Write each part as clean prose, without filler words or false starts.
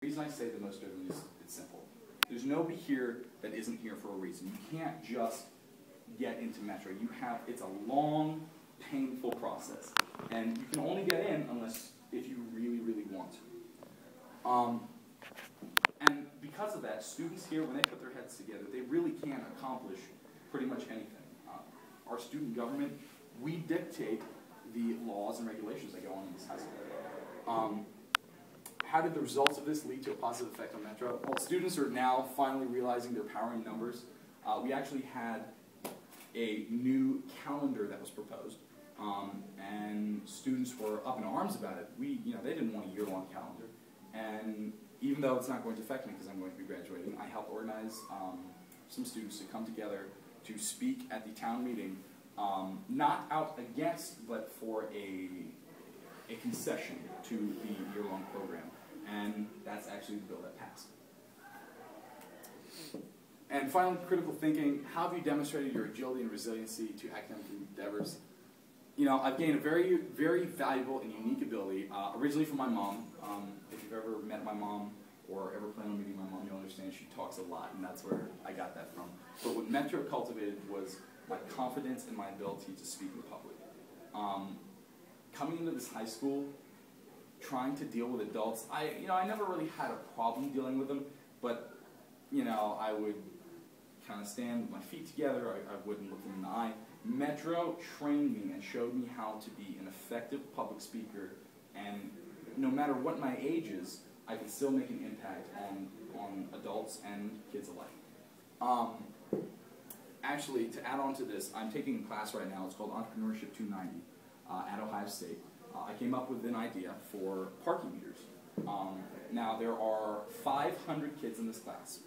The reason I say the most driven is it's simple. There's nobody here that isn't here for a reason. You can't just get into Metro. It's a long, painful process. And you can only get in if you really, really want to. And because of that, students here, when they put their heads together, they really can accomplish pretty much anything. Our student government, we dictate the laws and regulations that go on in this high school. How did the results of this lead to a positive effect on Metro? Well, students are now finally realizing their power in numbers. We actually had a new calendar that was proposed, and students were up in arms about it. They didn't want a year-long calendar, and even though it's not going to affect me because I'm going to be graduating, I helped organize some students to come together to speak at the town meeting, not out against, but for a concession to the year-long program. And that's actually the bill that passed. And finally, critical thinking. How have you demonstrated your agility and resiliency to academic endeavors? I've gained a very, very valuable and unique ability, originally from my mom. If you've ever met my mom or ever plan on meeting my mom, you'll understand she talks a lot, and that's where I got that from. But what Metro cultivated was my confidence and my ability to speak in public. Coming into this high school, trying to deal with adults, I never really had a problem dealing with them, but I would kind of stand with my feet together. I wouldn't look them in the eye. Metro trained me and showed me how to be an effective public speaker, and no matter what my age is, I can still make an impact on adults and kids alike. Actually, to add on to this, I'm taking a class right now. It's called Entrepreneurship 290 at Ohio State. I came up with an idea for parking meters. Now, there are 500 kids in this class.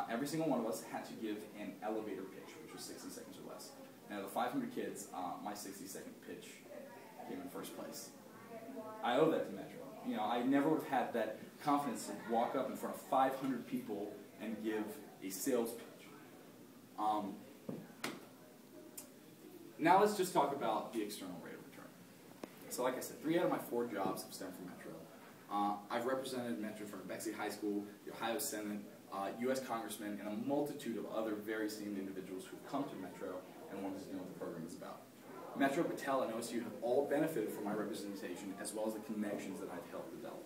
Every single one of us had to give an elevator pitch, which was 60 seconds or less. Now, the 500 kids, my 60-second pitch came in first place. I owe that to Metro. I never would have had that confidence to walk up in front of 500 people and give a sales pitch. Now let's just talk about the external rate of return. So like I said, 3 out of my 4 jobs have stemmed from Metro. I've represented Metro in front of Bexley High School, the Ohio Senate, U.S. congressmen, and a multitude of other very esteemed individuals who have come to Metro and wanted to know what the program is about. Metro, Patel, and OSU have all benefited from my representation as well as the connections that I've helped develop.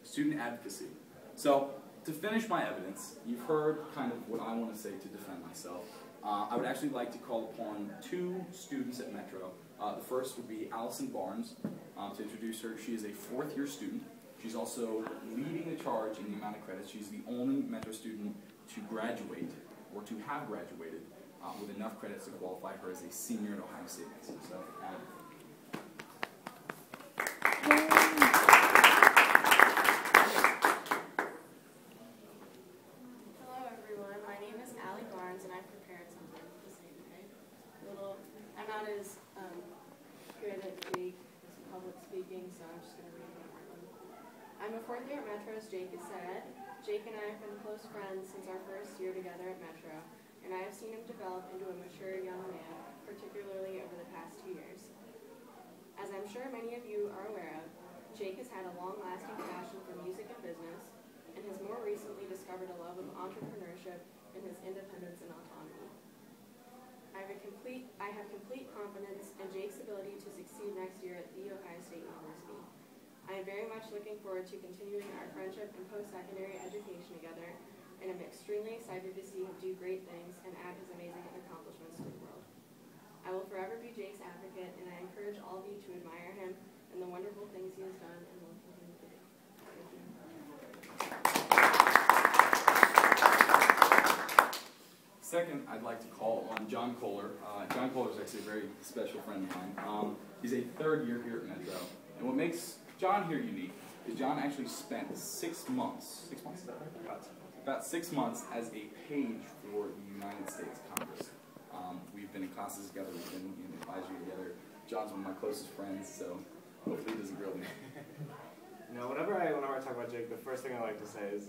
Student advocacy. So, to finish my evidence, you've heard kind of what I want to say to defend myself. I would actually like to call upon 2 students at Metro. The first would be Allison Barnes. To introduce her, she is a 4th-year student. She's also leading the charge in the amount of credits. She's the only Metro student to graduate, or to have graduated, with enough credits to qualify her as a senior at Ohio State. So, I'm not as good at Jake as public speaking, so I'm just going to read one more. I'm a 4th year at Metro, as Jake has said. Jake and I have been close friends since our first year together at Metro, and I have seen him develop into a mature young man, particularly over the past 2 years. As I'm sure many of you are aware of, Jake has had a long-lasting passion for music and business, and has more recently discovered a love of entrepreneurship and his independence and autonomy. I have complete confidence in Jake's ability to succeed next year at The Ohio State University. I am very much looking forward to continuing our friendship and post-secondary education together, and I'm extremely excited to see him do great things and add his amazing accomplishments to the world. I will forever be Jake's advocate, and I encourage all of you to admire him and the wonderful things he has done and will continue to do. Thank you. Second, I'd like to call on John Kohler. John Kohler is actually a very special friend of mine. He's a 3rd year here at Metro. And what makes John here unique is John actually spent 6 months, is that right? About 6 months as a page for the United States Congress. We've been in classes together, we've been in advisory together. John's one of my closest friends, so hopefully he doesn't grill me. Whenever I talk about Jake, the first thing I like to say is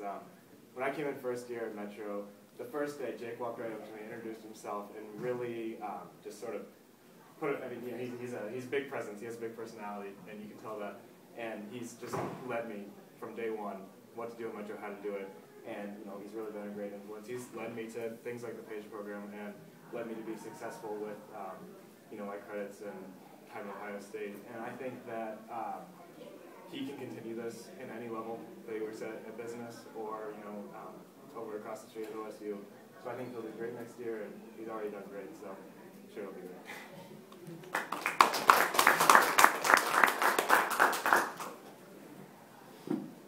when I came in 1st year at Metro, the first day, Jake walked right up to me, introduced himself, and really just sort of put it. I mean, he's a big presence. He has a big personality, and you can tell that and he's just led me from day one what to do in Metro, how to do it, and he's really been a great influence. He's led me to things like the PAGE program and led me to be successful with my credits and time at Ohio State, and I think that he can continue this in any level that he works at business or over across the street at OSU. So I think he'll do great next year, and he's already done great, so I'm sure he'll be great.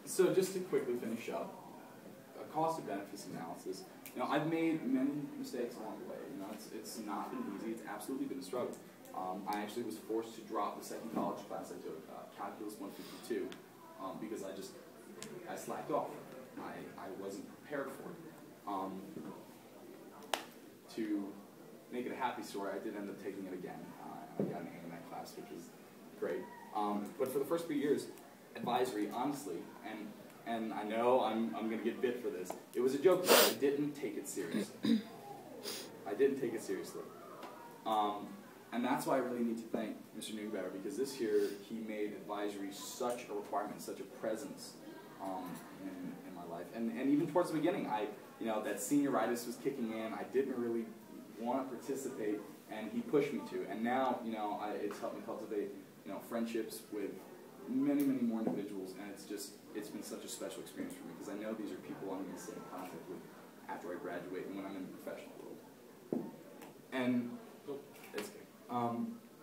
So just to quickly finish up, a cost and benefits analysis. I've made many mistakes along the way. It's not been easy. It's absolutely been a struggle. I actually was forced to drop the second college class I took, Calculus 152, because I slacked off. I wasn't prepared for it. To make it a happy story, I did end up taking it again. I got an A in that class, which was great. But for the first 3 years, advisory, honestly, and I know I'm going to get bit for this, it was a joke, but I didn't take it seriously. I didn't take it seriously. And that's why I really need to thank Mr. Newbetter, because this year he made advisory such a requirement, such a presence in my life. And even towards the beginning, that senioritis was kicking in. I didn't really want to participate, and he pushed me to. And now, it's helped me cultivate, friendships with many, many more individuals, and it's been such a special experience for me, because I know these are people I'm going to stay in contact with after I graduate and when I'm in the professional world. And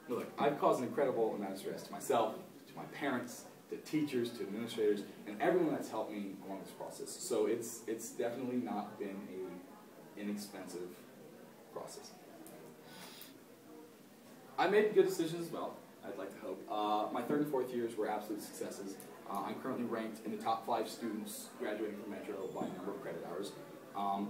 look, I've caused an incredible amount of stress to myself, to my parents, to teachers, to administrators, and everyone that's helped me along this process. So it's definitely not been an inexpensive process. I made good decisions as well, I'd like to hope. My third and fourth years were absolute successes. I'm currently ranked in the top 5 students graduating from Metro by number of credit hours.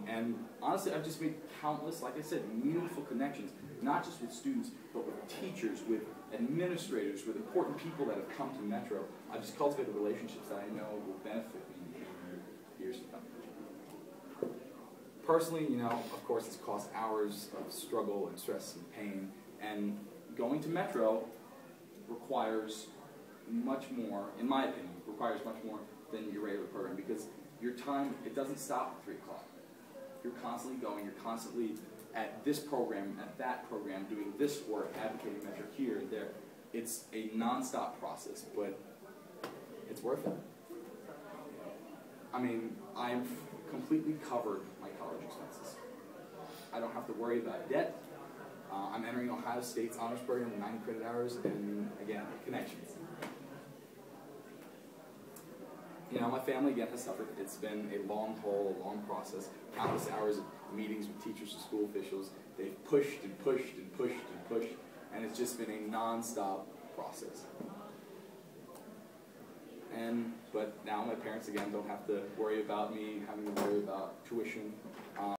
And honestly, I've just made countless, like I said, meaningful connections, not just with students, but with teachers, with administrators, with important people that have come to Metro. I've just cultivated relationships that I know will benefit me in years to come. Personally, of course, it's cost hours of struggle and stress and pain, and going to Metro requires much more, in my opinion, requires much more than your regular program, because your time, it doesn't stop at 3 o'clock. You're constantly going, you're constantly at this program, at that program, doing this work, advocating Metro here and there. It's a non-stop process, but it's worth it. I mean, I've completely covered my college expenses. I don't have to worry about debt. I'm entering Ohio State's honors program with 90 credit hours, and again, connections. My family, again, has suffered. It's been a long haul, a long process, countless hours of meetings with teachers and school officials. They've pushed and pushed and pushed and pushed, and it's just been a non-stop process. But now my parents, again, don't have to worry about me having to worry about tuition.